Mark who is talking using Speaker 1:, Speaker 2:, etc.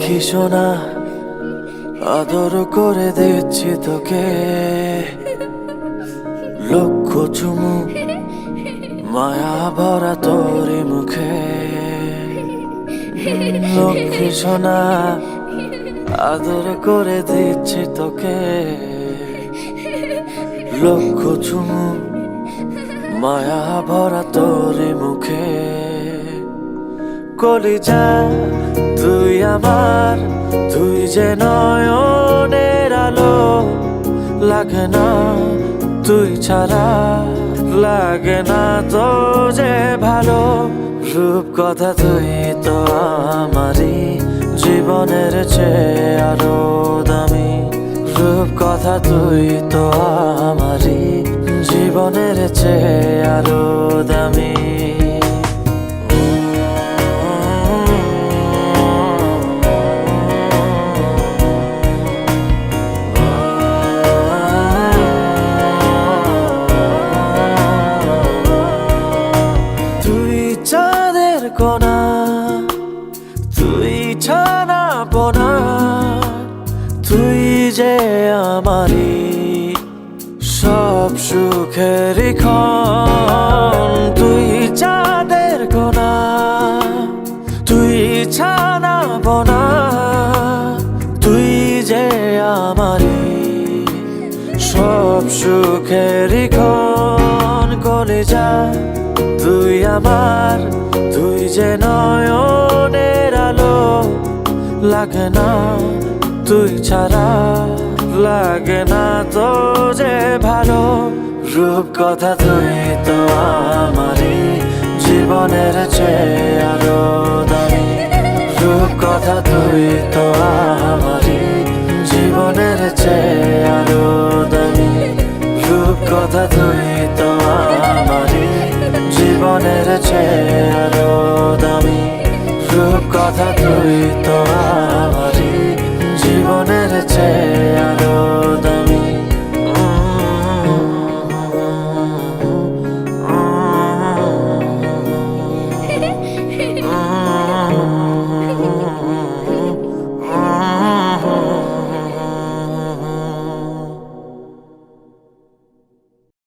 Speaker 1: লক্ষ্মী সোনা আদর করে দিচ্ছি তোকে, লক্ষ চুমু মায়া ভরা তোরে মুখে। লক্ষ্মী সোনা আদর করে দিচ্ছি তোকে, লক্ষ চুমু মায়া ভরা তোরে মুখে। কলিজা তুই আমার, তুই যে নয়নের আলো, লাগে না তুই ছাড়া, লাগে না তো যে ভালো। রূপ কথা তুই তো আমারই জীবনের চেয়ে আরো দামি, রূপ কথা তুই তো আমারই জীবনের চেয়ে আরো দামি। চাঁদের কোনা তুই ছানা পোনা, তুই যে আমারই সব সুখের ক্ষণ। তুই চাঁদের কোনা তুই ছানা পোনা, তুই যে আমারই সব সুখের ক্ষণ। কলিজা তুই আমার, তুই যে নয়নের আলো, লাগে না তুই ছাড়া, লাগে না তো যে ভালো। রূপ কথা তুই তো আমারই জীবনের চেয়ে আরো দামি, রূপ কথা তুই তো আমারই জীবনের চেয়ে আরো দামি, রূপ কথা তুই তো আমারই জীবনের চেয়ে আরো দামি, রূপ কথা তুই তো